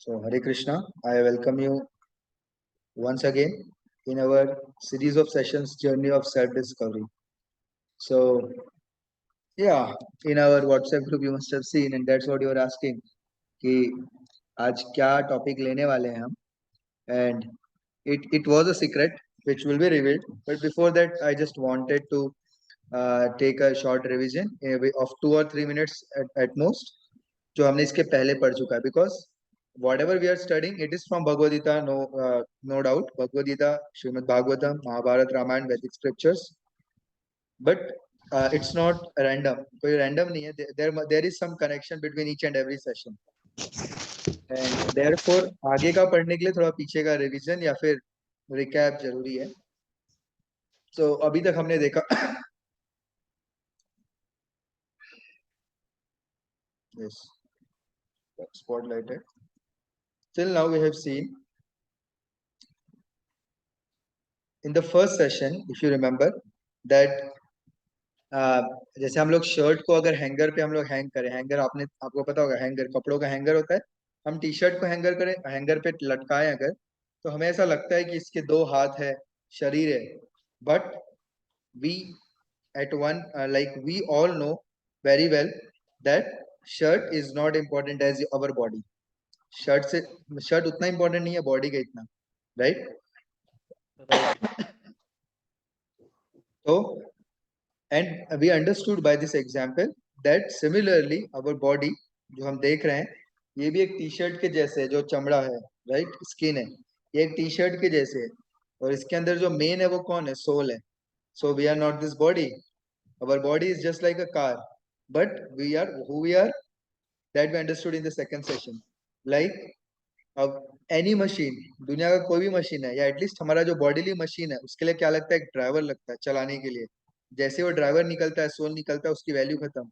So, Hare Krishna, I welcome you once again in our series of sessions, Journey of Self Discovery. So, yeah, in our WhatsApp group, you must have seen, and that's what you are asking, कि आज क्या topic लेने वाले हैं हम, and it was a secret which will be revealed. But before that, I just wanted to take a short revision of 2 or 3 minutes at most, जो हमने इसके पहले पढ़ चुका है, because whatever we are studying, it is from Bhagavad Gita, no doubt. Bhagavad Gita, Srimad Bhagavatam, Mahabharata, Ramayana, Vedic scriptures, but it's not random. कोई random नहीं है. There is some connection between each and every session. And therefore आगे का पढ़ने के लिए थोड़ा पीछे का रिवीजन या फिर रिकैप जरूरी है. So अभी तक हमने देखा yes, spotlighted. Till now we have seen in the first session, if you remember, that जैसे हम लोग शर्ट को अगर हैंगर पे हम लोग हैंग करें, हैंगर आपको पता होगा, हैंगर कपड़ों का हैंगर होता है. हम टी शर्ट को हैंगर करें, हैंगर पे लटकाएं अगर, तो हमें ऐसा लगता है कि इसके 2 हाथ है, शरीर है. But we at one like we all know very well that shirt is not important as our body. Shirt उतना important नहीं है बॉडी का इतना, right? So and we understood by this example that similarly our body जो हम देख रहे हैं, ये भी एक टी शर्ट के जैसे है, जो चमड़ा है, राइट, स्किन है, ये एक टी शर्ट के जैसे है, और इसके अंदर जो मेन है वो कौन है? सोल है. So we are not this body. Our body is just like a car, but we are who we are, that we understood in the second session. Like अब एनी मशीन, दुनिया का कोई भी मशीन है, या at least हमारा जो bodily machine है, उसके लिए क्या लगता है? एक ड्राइवर लगता है चलाने के लिए. जैसे वो ड्राइवर निकलता है, सोल निकलता है, उसकी वैल्यू खत्म.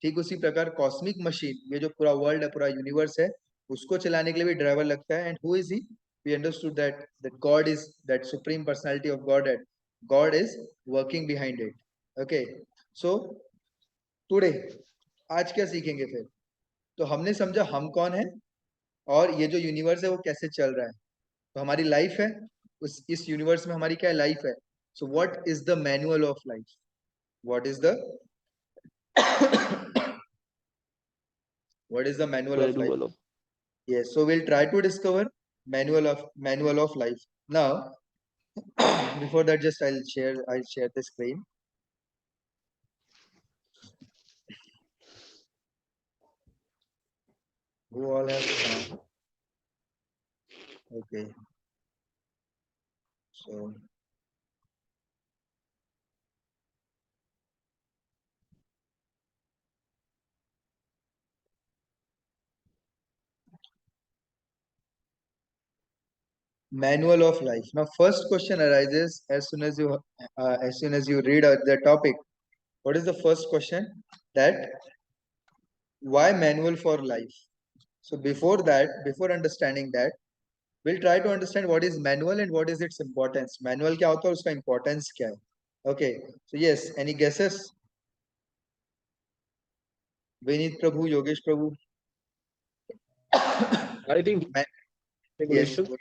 ठीक उसी प्रकार कॉस्मिक मशीन, ये जो पूरा वर्ल्ड है, पूरा यूनिवर्स है, उसको चलाने के लिए भी ड्राइवर लगता है. And who is he? We understood that God is that supreme personality of God, at God is working behind it. Okay, so today आज क्या सीखेंगे फिर? तो हमने समझा हम कौन है और ये जो यूनिवर्स है वो कैसे चल रहा है. तो हमारी लाइफ है, इस यूनिवर्स में हमारी क्या लाइफ है. So what is the manual of life? What is the what is the manual of life? Yes, so we'll try to discover manual of life. Now before that, just I'll share the screen. Who all have okay, so manual of life. Now first question arises as soon as you read the topic. What is the first question? That why manual for life? So before that, before understanding that, we'll try to understand what is manual and what is its importance. Manual क्या होता है, उसका importance क्या है? Okay, so yes, any guesses? Vinit Prabhu, Yogesh Prabhu. I think yes, regulation.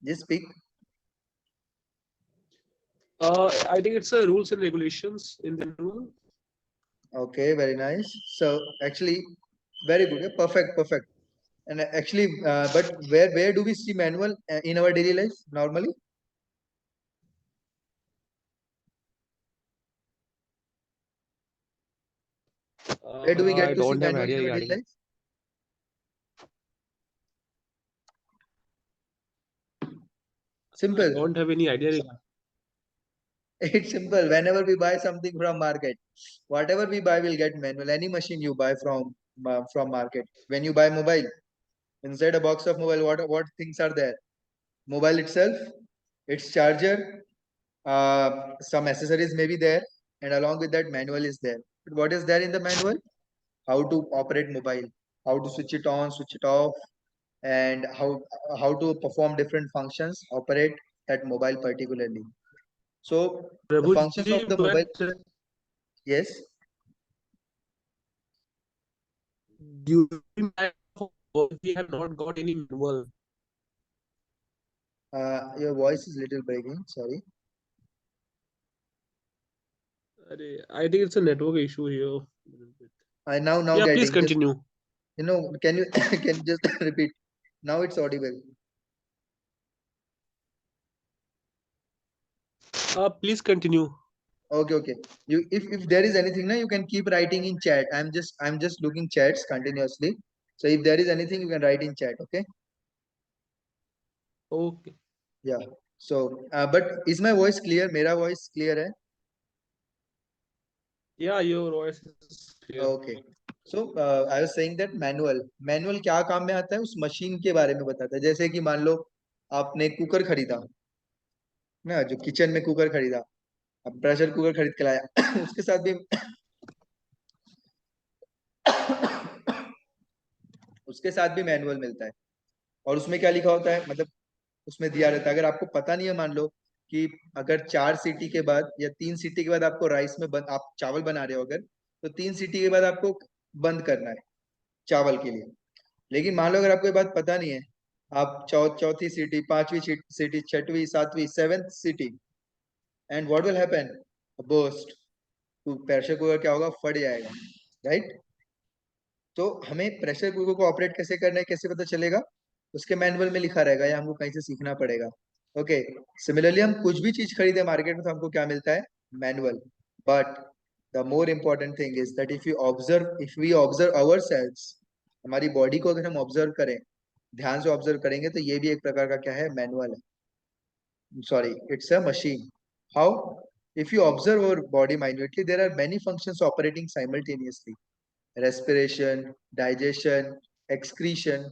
just speak. I think it's a rules and regulations in the manual. Okay, very nice. So actually, very good. Yeah, perfect. And actually, but where do we see manual in our daily life normally? Where do we get I to see don't have manual in idea our daily regarding life? Simple. I don't have any idea regarding. It's simple. Whenever we buy something from market, whatever we buy will get manual. Any machine you buy from market. When you buy mobile, inside a box of mobile, what things are there? Mobile itself, its charger, some accessories may be there, and along with that, manual is there. But what is there in the manual? How to operate mobile, how to switch it on, switch it off, and how to perform different functions, operate that mobile particularly. So the functions of Prabhuji, the mobile. but Yes. during that work, we have not got any manual. Your voice is little breaking. Sorry. I think it's a network issue here. I now Yeah, please getting just continue. can you can you just repeat? Now it's audible. Please continue. Okay. You if there is anything now, you can keep writing in chat. I'm just looking chats continuously. So if there is anything, you can write in chat. Okay. Okay. Yeah. So but is my voice clear? मेरा voice clear है? Yeah, your voice is clear. Okay. So I was saying that manual क्या काम में आता है? उस machine के बारे में बताता है. जैसे कि मान लो आपने कुकर खरीदा ना, जो किचन में कुकर खरीदा, अब प्रेशर कुकर खरीद के लाया उसके साथ भी उसके साथ भी मैनुअल मिलता है. और उसमें क्या लिखा होता है, मतलब उसमें दिया रहता है. अगर आपको पता नहीं है, मान लो कि अगर 4 सीटी के बाद या 3 सीटी के बाद आपको राइस में आप चावल बना रहे हो अगर, तो 3 सीटी के बाद आपको बंद करना है चावल के लिए. लेकिन मान लो अगर आपको ये बात पता नहीं है, आप चौथी सीटी, पांचवी सीटी, छठवीं, सातवीं, सेवेंथ सीटी, and what will happen, burst. तो प्रेशर कुकर क्या होगा, फट जाएगा. राइट. तो हमें प्रेशर कुकर को ऑपरेट कैसे करना है, कैसे पता चलेगा? उसके मैनुअल में लिखा रहेगा या हमको कहीं से सीखना पड़ेगा. ओके. सिमिलरली हम कुछ भी चीज खरीदे मार्केट में तो हमको क्या मिलता है, manual. But the more important thing is that if we observe our cells, हमारी बॉडी को अगर हम ऑब्जर्व करें, ध्यान से ऑब्जर्व करेंगे, तो ये भी एक प्रकार का क्या है, मैनुअल है. Sorry, it's a machine. How? If you observe our body minutely, there are many functions operating simultaneously. Respiration, digestion, excretion.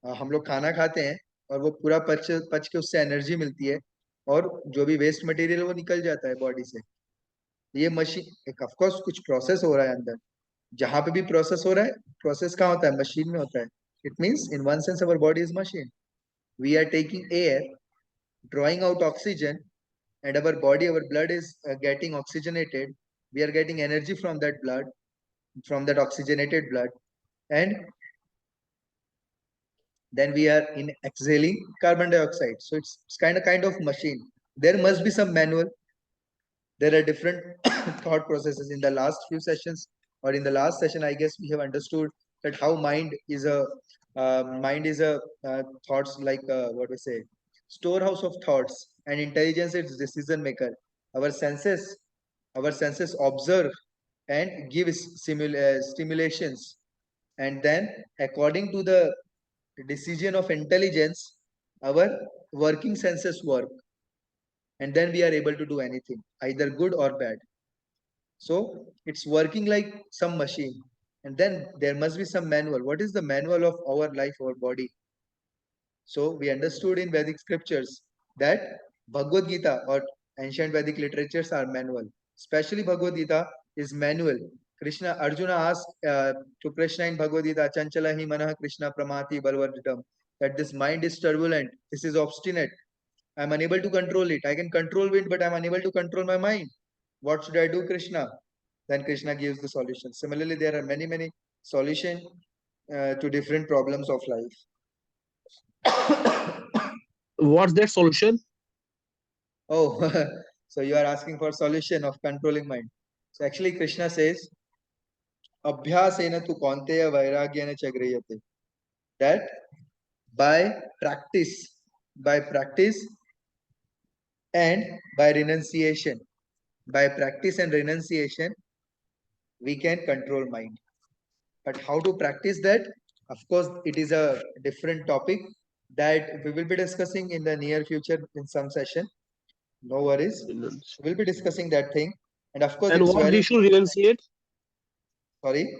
हम लोग खाना खाते हैं और वो पूरा पच पच के उससे एनर्जी मिलती है, और जो भी वेस्ट मटेरियल वो निकल जाता है बॉडी से. ये मशीन, एक ऑफ कोर्स कुछ प्रोसेस हो रहा है अंदर. जहां पे भी प्रोसेस हो रहा है, प्रोसेस कहाँ होता है, मशीन में होता है. It means in one sense our body is machine. We are taking air, drawing out oxygen, and our body, our blood is getting oxygenated. We are getting energy from that blood, from that oxygenated blood, and then we are in exhaling carbon dioxide. So it's kind of machine. There must be some manual. There are different thought processes. In the last few sessions, or in the last session, I guess we have understood that how mind is a thoughts, like what we say, storehouse of thoughts, and intelligence is decision maker. Our senses, our senses observe and give stimulations, and then according to the decision of intelligence, our working senses work, and then we are able to do anything, either good or bad. So it's working like some machine. And then there must be some manual. What is the manual of our life, our body? So we understood in Vedic scriptures that Bhagavad Gita or ancient Vedic literatures are manual. Especially Bhagavad Gita is manual. Arjuna asked to Krishna in Bhagavad Gita, Chanchala hi manah Krishna pramati balvardham, that this mind is turbulent, this is obstinate. I'm unable to control it. I can control it, but I'm unable to control my mind. What should I do, Krishna? Then Krishna gives the solution. Similarly, there are many solutions to different problems of life. What's that solution? Oh, so you are asking for solution of controlling mind. So actually Krishna says, Abhyasena tu kaunteya vairagyena chagriyate. That by practice and by renunciation, we can control mind. But how to practice that? Of course, it is a different topic that we will be discussing in the near future in some session. No worries. We'll be discussing that thing. And of course, And it's what very... we should renunciate? Sorry?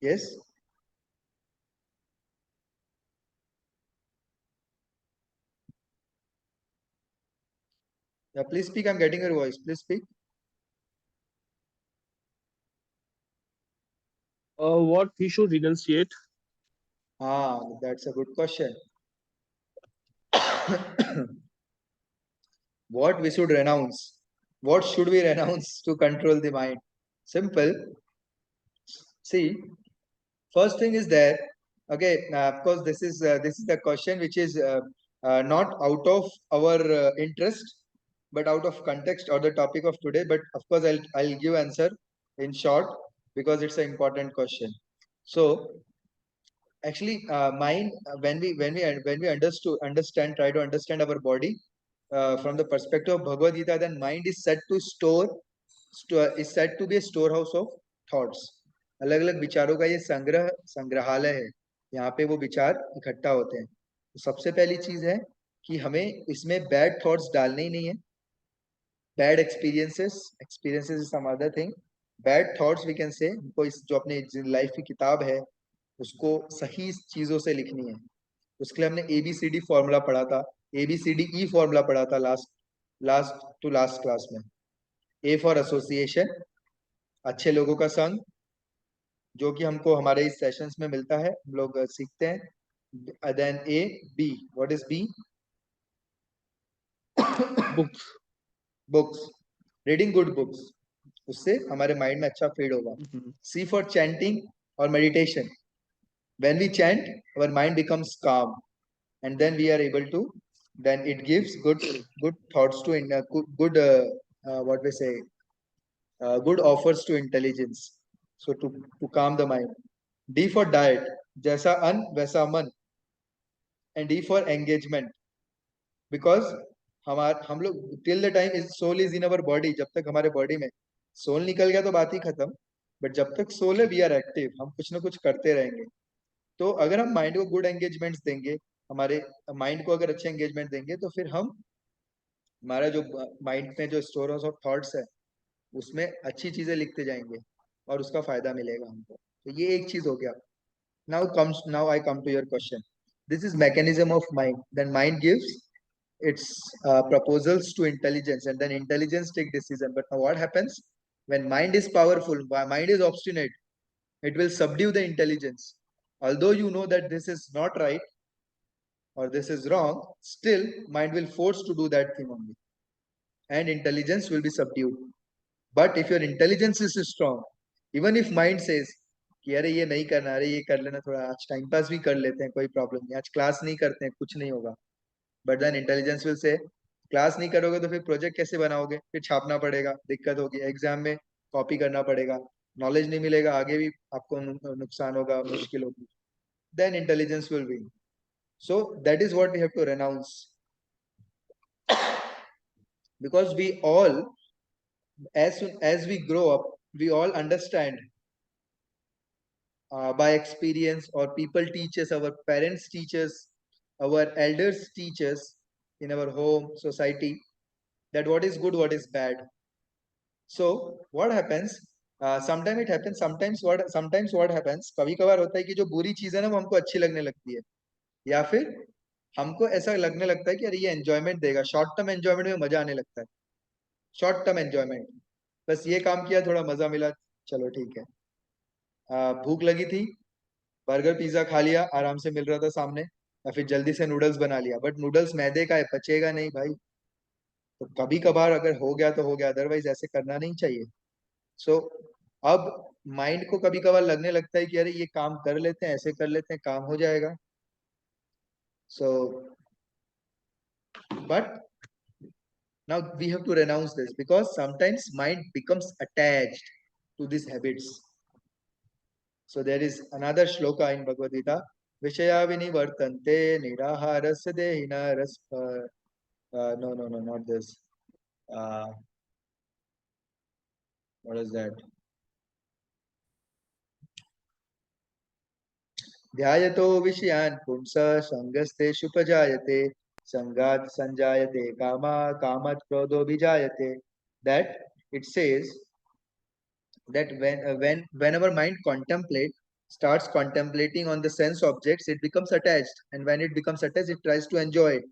Yes? Yeah, please speak. I'm getting your voice. Please speak. What we should renunciate? That's a good question. What we should renounce? What should we renounce to control the mind? Simple. See, first thing is there. Okay, of course, this is the question which is not out of our interest, but out of context or the topic of today. But of course, I'll give answer in short because it's an important question. So actually, mind when we understand try to understand our body from the perspective of Bhagavad Gita, then mind is said to is said to be a storehouse of thoughts. अलग अलग विचारों का ये संग्रहालय है. यहाँ पे वो विचार इकट्ठा होते हैं. तो सबसे पहली चीज है कि हमें इसमें बैड थॉट्स डालने ही नहीं है. Bad experiences is some other thing. Bad thoughts we can say हमको इस जो अपने लाइफ की किताब है उसको सही चीजों से लिखनी है. उसके लिए हमने ABCD फॉर्मूला पढ़ा था. ABCDE फॉर्मूला पढ़ा था लास्ट क्लास में. A फॉर एसोसिएशन, अच्छे लोगों का संग, जो कि हमको हमारे इस सेशंस में मिलता है, हम लोग सीखते हैं. Then A. B. What is B? Books. Books. Reading good books, उससे हमारे माइंड में अच्छा फीड होगा. C फॉर चैंटिंग और meditation. When we chant, our mind becomes calm, and then we are able to. Then it gives good thoughts to good what we say good offers to intelligence. So to calm the mind. D for diet, जैसा अन्न वैसा मन. And D for engagement, because हम लोग till the time is soul is in our body, जब तक हमारे body में सोल निकल गया तो बात ही खत्म. बट जब तक सोल है वी आर एक्टिव, हम कुछ ना कुछ करते रहेंगे. तो अगर हम माइंड को गुड एंगेजमेंट्स देंगे, हमारे माइंड को अगर अच्छे एंगेजमेंट देंगे, तो फिर हम हमारा जो माइंड में जो स्टोर ऑफ थॉट्स है उसमें अच्छी चीजें लिखते जाएंगे और उसका फायदा मिलेगा हमको. तो ये एक चीज हो गया. Now I come to your question. This is mechanism of mind. Then mind gives its proposals to intelligence, and then intelligence take decision. But now what happens when mind is powerful, mind is obstinate? It will subdue the intelligence. Although you know that this is not right or this is wrong, still mind will force to do that thing only, and intelligence will be subdued. But if your intelligence is strong, even if mind says कि अरे ये नहीं करना, अरे ये कर लेना, थोड़ा आज टाइम पास भी कर लेते हैं, कोई प्रॉब्लम नहीं, आज क्लास नहीं करते हैं, कुछ नहीं होगा. But then intelligence will say class नहीं करोगे तो फिर प्रोजेक्ट कैसे बनाओगे, फिर छापना पड़ेगा, दिक्कत होगी, एग्जाम में कॉपी करना पड़ेगा, नॉलेज नहीं मिलेगा, आगे भी आपको नुकसान होगा, मुश्किल होगी. Then intelligence will win. So that is what we have to renounce, because we all, as soon as we grow up, we all understand by experience, or people teach us, our parents teach us, our elders teach us in our home society, that what is good, what is bad. So what happens, sometimes it happens, sometimes what happens, कभी कभार होता है कि जो बुरी चीज है ना वो हमको अच्छी लगने लगती है, या फिर हमको ऐसा लगने लगता है कि अरे ये एंजॉयमेंट देगा, शॉर्ट टर्म एंजॉयमेंट में मजा आने लगता है. शॉर्ट टर्म एंजॉयमेंट, बस ये काम किया, थोड़ा मजा मिला, चलो ठीक है. भूख लगी थी, बर्गर पिज्जा खा लिया, आराम से मिल रहा था सामने, या फिर जल्दी से नूडल्स बना लिया, बट नूडल्स मैदे का है, पचेगा नहीं भाई. तो कभी कभार अगर हो गया तो हो गया, अदरवाइज ऐसे करना नहीं चाहिए. सो अब माइंड को कभी कभार लगने लगता है कि अरे ये काम कर लेते हैं, ऐसे कर लेते हैं, काम हो जाएगा. So but now we have to renounce this, because sometimes mind becomes attached to these habits. So there is another shloka in Bhagavad Gita, Vishaya vinivartante niraharasya dehina no, not this. What is that? ध्यायतो विषयान् पुंसा संगस्तेषु उपजायते संगात् संजायते कामा कामात् क्रोधो विजायते. That it says that whenever mind starts contemplating on the sense objects, it becomes attached, and when it becomes attached, it tries to enjoy it,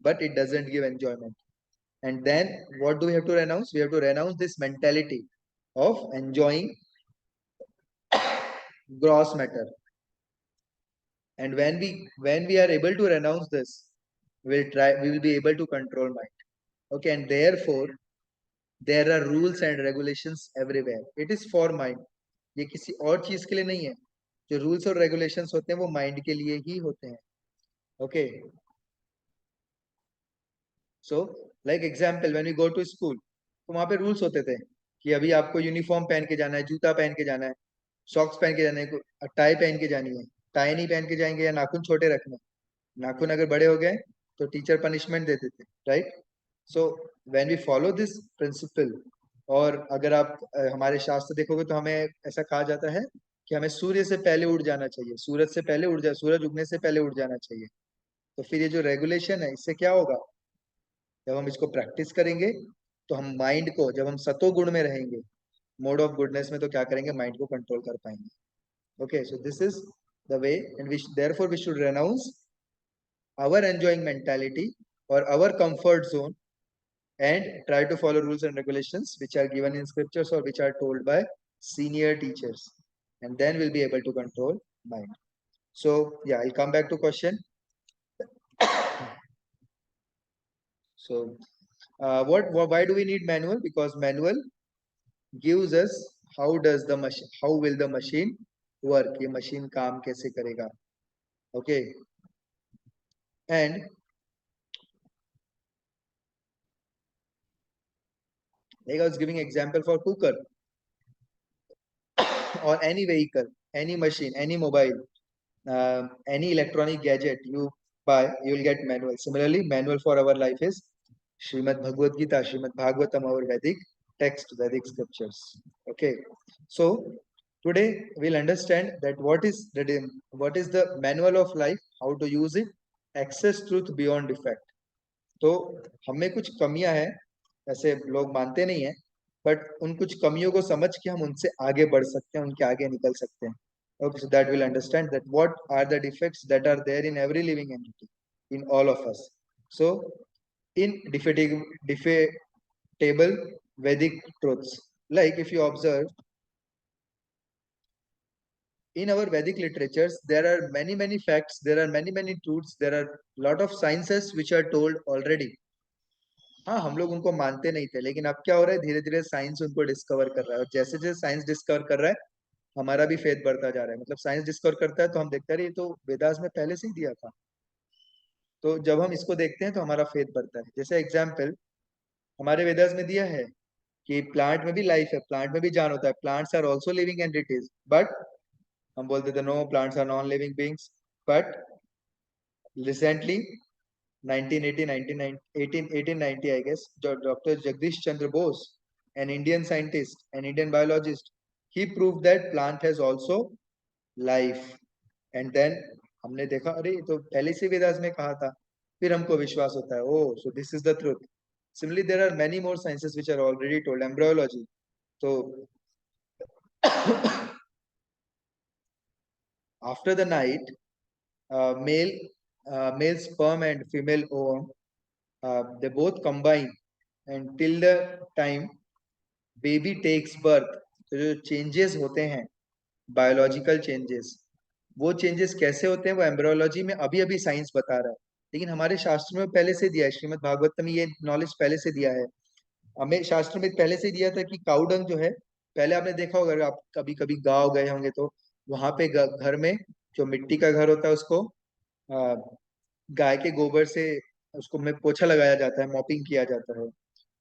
but it doesn't give enjoyment. And then what do we have to renounce? We have to renounce this mentality of enjoying gross matter. And when we are able to renounce this, we will be able to control mind. Okay, and therefore there are rules and regulations everywhere, it is for mind. ये किसी और चीज के लिए नहीं है। जो rules और रेगुलेशंस होते हैं वो माइंड के लिए ही होते हैं। Okay, so like example, when we go to school, तो वहां पे रूल्स होते थे कि अभी आपको यूनिफॉर्म पहन के जाना है, जूता पहन के जाना है, सॉक्स पहन के जाना है, टाई पहन के जानी है। टाई नहीं पहन के जाएंगे या नाखून छोटे रखने, नाखून अगर बड़े हो गए तो टीचर पनिशमेंट देते थे, right? So when we follow this principle, और अगर आप हमारे शास्त्र देखोगे तो हमें ऐसा कहा जाता है कि हमें सूर्य से पहले उठ जाना चाहिए, सूरज से पहले उठ जा सूरज उगने से पहले उठ जाना चाहिए। तो फिर ये जो रेगुलेशन है, इससे क्या होगा? जब हम इसको प्रैक्टिस करेंगे तो हम माइंड को, जब हम सतो गुण में रहेंगे, मोड ऑफ गुडनेस में, तो क्या करेंगे? माइंड को कंट्रोल कर पाएंगे। Okay, so this is the way in which therefore we should renounce our enjoying mentality or our comfort zone and try to follow rules and regulations which are given in scriptures or which are told by senior teachers, and then we'll be able to control mind. So yeah, I'll come back to question. So why do we need manual? Because manual gives us how does the machine, how will the machine work, ये machine काम कैसे करेगा. Okay, and like I was giving example for cooker or any vehicle, any machine, any mobile, any electronic gadget you buy, you will get manual. Similarly, manual for our life is Srimad Bhagavad Gita, Srimad Bhagavatam, our Vedic text, Vedic scriptures. Okay, so today we'll understand that what is the manual of life, how to use it, access truth beyond defect. तो हमें कुछ कमियां हैं, ऐसे लोग मानते नहीं है, बट उन कुछ कमियों को समझ के हम उनसे आगे बढ़ सकते हैं, उनके आगे निकल सकते हैं. Okay, so that we'll understand that what are the defects that are there in every living entity, in all of us. So, in debatable Vedic truths, like if you observe in our Vedic literatures, there are many facts, there are many truths, there are lot of sciences which are told already. हाँ, हम लोग उनको मानते नहीं थे, लेकिन अब क्या हो रहा है, धीरे धीरे साइंस उनको डिस्कवर कर रहा है, और जैसे जैसे साइंस डिस्कवर कर रहा है, हमारा भी फेथ बढ़ता जा रहा है. मतलब साइंस डिस्कवर करता है तो हम देखते हैं ये तो वेदास में पहले से ही दिया था. तो जब हम इसको देखते हैं तो हमारा फेथ बढ़ता है. जैसे एग्जाम्पल, हमारे वेदास में दिया है कि प्लांट में भी लाइफ है, प्लांट में भी जान होता है, plants are also living entities, but हम बोलते थे no, plants are non living beings. But recently 1980, 1890, I guess, Dr. Jagdish Chandra Bose, an Indian scientist, an Indian biologist, he proved that plant has also life. And then हमने देखा, अरे ये तो पहले से वेदास में कहा था. फिर हमको विश्वास होता है, oh, so this is the truth. Similarly, there are many more sciences which are already told. Embryology. So after the night, uh, male male sperm and female ovum, they both combine, and till the time baby takes birth, तो जो changes होते हैं, biological changes, वो changes कैसे होते हैं वो embryology में अभी अभी साइंस बता रहा है, लेकिन हमारे शास्त्र में पहले से दिया है. श्रीमद् भागवत में ये नॉलेज पहले से दिया है. हमें शास्त्र में पहले से दिया था कि काउडंग जो है, पहले आपने देखा होगा, अगर आप कभी कभी गाँव गए होंगे तो वहां पे घर में जो मिट्टी का घर होता है उसको आ, गाय के गोबर से उसको में पोछा लगाया जाता है, मॉपिंग किया जाता है,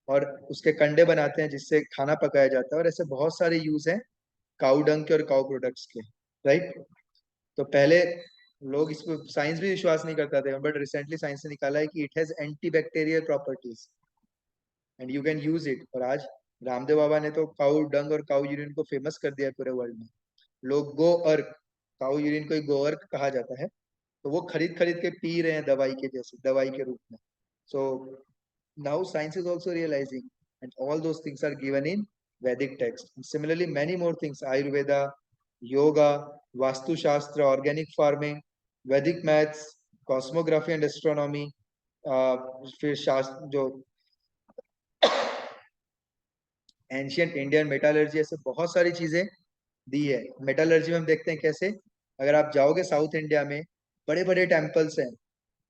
और उसके कंडे बनाते हैं जिससे खाना पकाया जाता है, और ऐसे बहुत सारे यूज हैं काउ डंग के और काउ प्रोडक्ट्स के, राइट? तो पहले लोग इस पर साइंस भी विश्वास नहीं करता थे, बट रिसेंटली साइंस ने निकाला है कि it has anti bacterial properties and you can use it. और आज रामदेव बाबा ने तो काउ डंग और काउ यूरिन को फेमस कर दिया है पूरे वर्ल्ड में. लोग गो अर्क, काउ यूरिन को गो अर्क कहा जाता है, तो वो खरीद खरीद के पी रहे हैं दवाई के जैसे, दवाई के रूप में. सो now science is also realizing, and all those things are given in Vedic text. And similarly, many more things: Ayurveda, yoga, Vastu Shastra, organic farming, Vedic maths, cosmography and astronomy, फिर शास्त्र जो एंशियंट इंडियन मेटालर्जी, ऐसे बहुत सारी चीजें दी है. Metallurgy में हम देखते हैं कैसे, अगर आप जाओगे साउथ इंडिया में, बड़े बड़े टेम्पल्स हैं,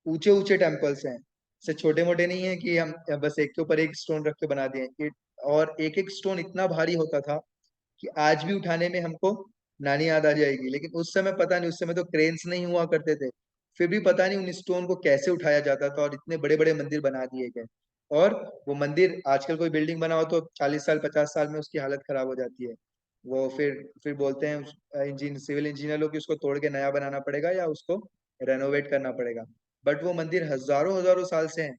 ऊंचे ऊंचे टेम्पल्स हैं, से छोटे मोटे नहीं है कि हम बस एक के ऊपर एक स्टोन रख के बना दिए. और एक एक स्टोन इतना भारी होता था कि आज भी उठाने में हमको नानी याद आ जाएगी। लेकिन उस समय पता नहीं, उस समय तो क्रेन्स नहीं हुआ करते थे, फिर भी पता नहीं उन स्टोन को कैसे उठाया जाता था और इतने बड़े बड़े मंदिर बना दिए गए। और वो मंदिर, आजकल कोई बिल्डिंग बना हो तो 40 साल 50 साल में उसकी हालत खराब हो जाती है। वो फिर बोलते हैं सिविल इंजीनियर लोग कि उसको तोड़ के नया बनाना पड़ेगा या उसको रेनोवेट करना पड़ेगा। बट वो मंदिर हजारों हजारों साल से हैं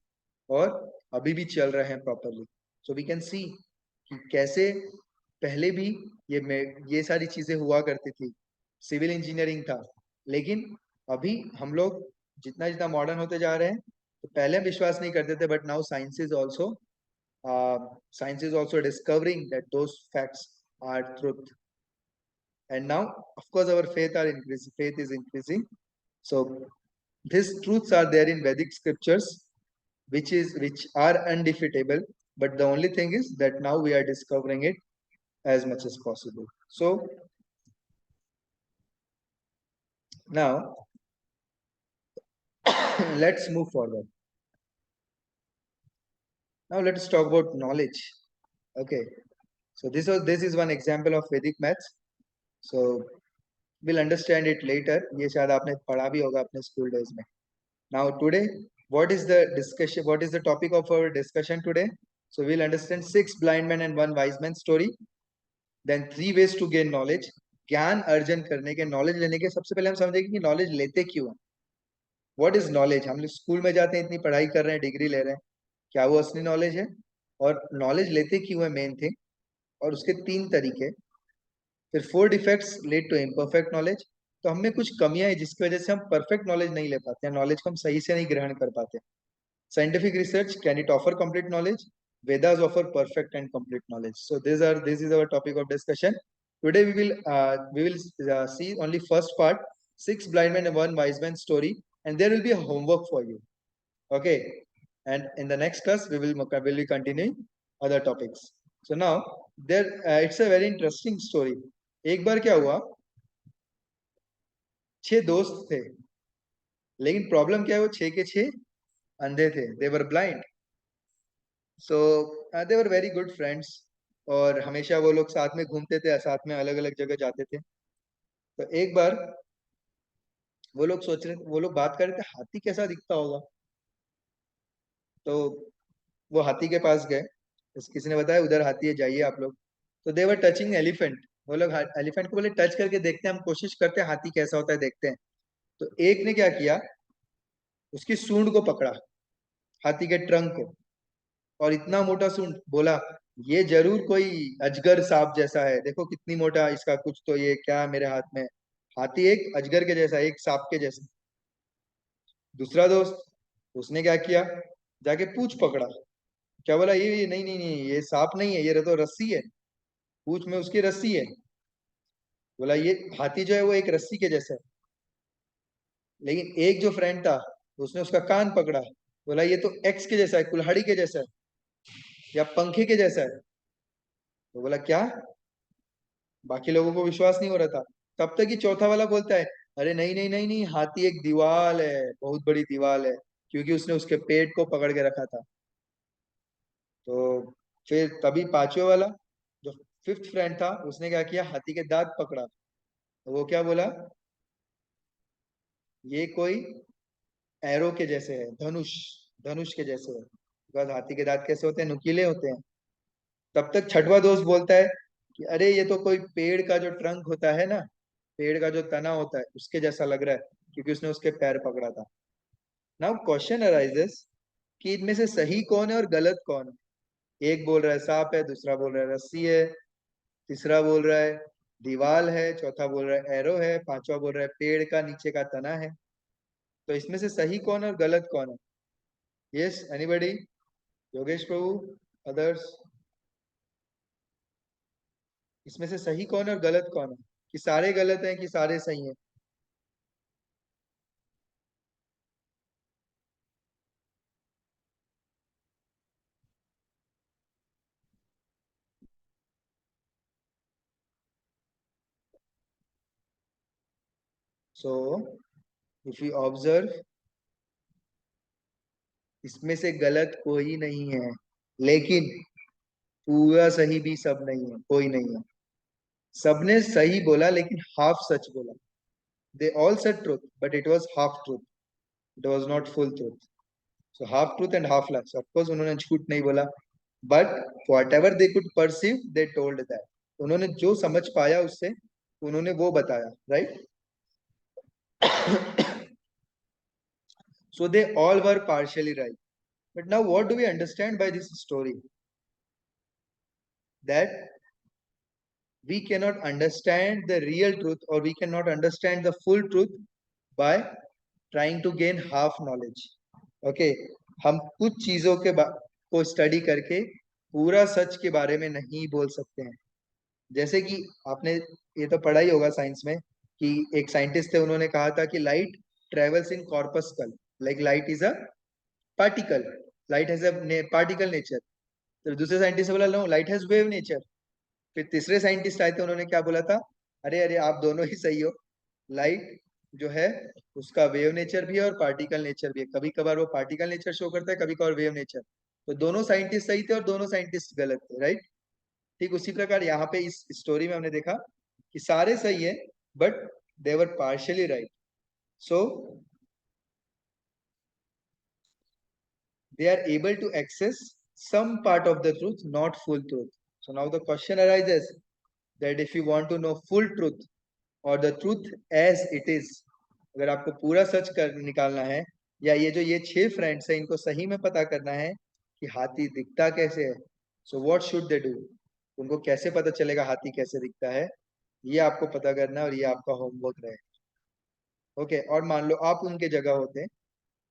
और अभी भी चल रहे हैं properly. So we can see कि कैसे पहले भी ये सारी चीजें हुआ करती थी, सिविल इंजीनियरिंग था। लेकिन अभी हम लोग जितना जितना मॉडर्न होते जा रहे हैं, तो पहले हम विश्वास नहीं करते थे, but now science is also discovering that those facts R Truth. And now, of course, our faith is increasing. So these truths are there in Vedic scriptures, which are undefeatable. But the only thing is that now we are discovering it as much as possible. So now let's move forward. Now let's talk about knowledge. Okay. So this is one example of Vedic maths. So we'll understand it later. ये शायद आपने पढ़ा भी होगा अपने school days में. Now today, what is the discussion? What is the topic of our discussion today? So we'll understand 6 blind men and 1 wise man story. Then 3 ways to gain knowledge. ज्ञान अर्जन करने के, नॉलेज लेने के, सबसे पहले हम समझेंगे कि नॉलेज लेते क्यों हैं। What is knowledge? हम लोग स्कूल में जाते हैं, इतनी पढ़ाई कर रहे हैं, डिग्री ले रहे हैं, क्या वो असली नॉलेज है? और नॉलेज लेते क्यों है, मेन थिंग। और उसके 3 तरीके। फिर 4 defects lead to imperfect knowledge. तो हमें कुछ कमियां हैं जिसकी वजह से हम परफेक्ट नॉलेज नहीं ले पाते हैं, नॉलेज को हम सही से नहीं ग्रहण कर पाते। Scientific research, can it offer complete knowledge? Vedas offer perfect and complete knowledge. So this is our topic of discussion. Today we will see only first part, 6 blind men and 1 wise man story, and there will be a homework for you. Okay, and in the next class we will be continuing other topics. So now there it's a very interesting story. एक बार क्या हुआ, 6 दोस्त थे, लेकिन problem क्या है, वो 6 के 6 अंधे थे, they were blind. So they were very good friends, और हमेशा वो लोग साथ में घूमते थे, साथ में अलग अलग जगह जाते थे। तो एक बार वो लोग बात कर रहे थे, हाथी कैसा दिखता होगा। तो वो हाथी के पास गए, किसी ने बताया उधर हाथी है, जाइए आप लोग। तो दे वर टचिंग एलिफेंट। वो लोग एलिफेंट को बोले टच करके देखते हैं, हम कोशिश करते हैं हाथी कैसा होता है, देखते हैं। तो एक ने क्या किया, उसकी सूंड को पकड़ा, हाथी के ट्रंक को, और इतना मोटा सूंड, बोला ये जरूर कोई अजगर सांप जैसा है, देखो कितनी मोटा इसका, कुछ तो ये क्या है मेरे हाथ में। हाथी एक अजगर के जैसा, एक सांप के जैसा। दूसरा दोस्त, उसने क्या किया, जाके पूंछ पकड़ा, क्या बोला, ये नहीं नहीं नहीं, ये सांप नहीं है, ये तो रस्सी है, पूंछ में उसकी रस्सी है। बोला ये हाथी जो है वो एक रस्सी के जैसा है। लेकिन एक जो फ्रेंड था, उसने उसका कान पकड़ा, बोला ये तो एक्स के जैसा है, कुल्हाड़ी के जैसा है, या पंखे के जैसा है। तो बोला क्या, बाकी लोगों को विश्वास नहीं हो रहा था। तब तक ही चौथा वाला बोलता है, अरे नहीं नहीं नहीं नहीं, हाथी एक दीवाल है, बहुत बड़ी दीवाल है, क्योंकि उसने उसके पेट को पकड़ के रखा था। तो फिर तभी पांचवे वाला, जो फिफ्थ फ्रेंड था, उसने क्या किया, हाथी के दांत पकड़ा। तो वो क्या बोला, ये कोई एरो के जैसे है, धनुष, धनुष के जैसे है। बिकॉज हाथी के दांत कैसे होते हैं, नुकीले होते हैं। तब तक छठवा दोस्त बोलता है कि अरे ये तो कोई पेड़ का जो ट्रंक होता है ना, पेड़ का जो तना होता है उसके जैसा लग रहा है, क्योंकि उसने उसके पैर पकड़ा था। नाउ क्वेश्चन अराइजेस कि इनमें से सही कौन है और गलत कौन है। एक बोल रहा है सांप है, दूसरा बोल रहा है रस्सी है, तीसरा बोल रहा है दीवाल है, चौथा बोल रहा है एरो है, पांचवा बोल रहा है पेड़ का नीचे का तना है। तो इसमें से सही कौन है और गलत कौन है? Yes anybody? Yogesh Prabhu, others? इसमें से सही कौन है और गलत कौन है, कि सारे गलत हैं कि सारे सही हैं? सो इफ यू ऑब्जर्व, इसमें से गलत कोई नहीं है, लेकिन पूरा सही भी सब नहीं है, कोई नहीं है। सबने सही बोला लेकिन हाफ सच बोला। They all said truth but it was half truth, it was not full truth. So half truth and half lies, of course उन्होंने झूठ नहीं बोला, but whatever they could perceive they told that. उन्होंने जो समझ पाया उससे उन्होंने वो बताया, right. So they all were partially right. But now what do we understand by this story? That we cannot understand the real truth, or we cannot understand the full truth by trying to gain half knowledge. Okay, हम कुछ चीजों के को study करके पूरा सच के बारे में नहीं बोल सकते हैं। जैसे कि आपने ये तो पढ़ा ही होगा साइंस में कि एक साइंटिस्ट थे, उन्होंने कहा था कि light travels in corpuscle, like light is a particle, light has a particle nature. तो दूसरे साइंटिस्ट ने बोला no, light has wave nature. फिर तीसरे साइंटिस्ट आए थे, उन्होंने क्या बोला था, अरे अरे आप दोनों ही सही हो, लाइट जो है उसका वेव नेचर भी है और पार्टिकल नेचर भी है। कभी कभार वो पार्टिकल नेचर शो करता है, कभी कभार वेव नेचर। तो दोनों साइंटिस्ट सही थे और दोनों साइंटिस्ट गलत थे, राइट। ठीक उसी प्रकार यहाँ पे इस स्टोरी में हमने देखा कि सारे सही है but they were partially right. So they are able to access some part of the truth, not full truth. So now the question arises that if you want to know full truth or the truth as it is, अगर आपको पूरा सच कर निकालना है, या ये जो ये 6 फ्रेंड्स है इनको सही में पता करना है कि हाथी दिखता कैसे है, so what should they do, उनको कैसे पता चलेगा हाथी कैसे दिखता है, ये आपको पता करना है और ये आपका होमवर्क रहे। ओके, और मान लो आप उनके जगह होते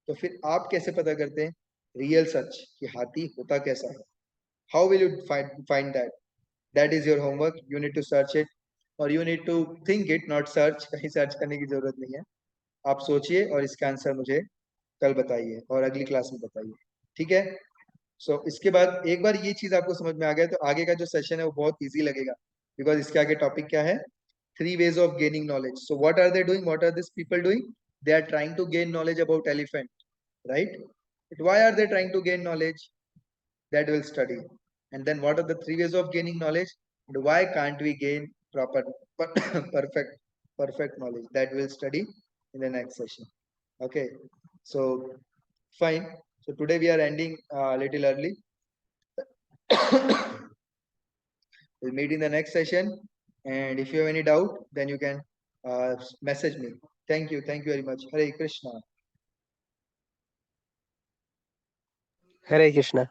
तो फिर आप कैसे पता करते हैं रियल सच कि हाथी होता कैसा है? How will you find that? That is your homework, you need to search it और you need to think it, not search, कहीं सर्च करने की जरूरत नहीं है। आप सोचिए और इसका आंसर मुझे कल बताइए और अगली क्लास में बताइए, ठीक है। इसके बाद एक बार ये चीज आपको समझ में आ गया तो आगे का जो सेशन है वो बहुत ईजी लगेगा, बिकॉज इसके आगे टॉपिक क्या है, 3 ways of gaining knowledge. So what are they doing, what are these people doing? They are trying to gain knowledge about elephant, right? But why are they trying to gain knowledge? That we'll study. And then what are the 3 ways of gaining knowledge? And why can't we gain proper perfect perfect knowledge? That we'll study in the next session. Okay, so fine. So today we are ending a little early. We'll meet in the next session. And if you have any doubt, then you can message me. Thank you. Thank you very much. Hare Krishna. Hare Krishna.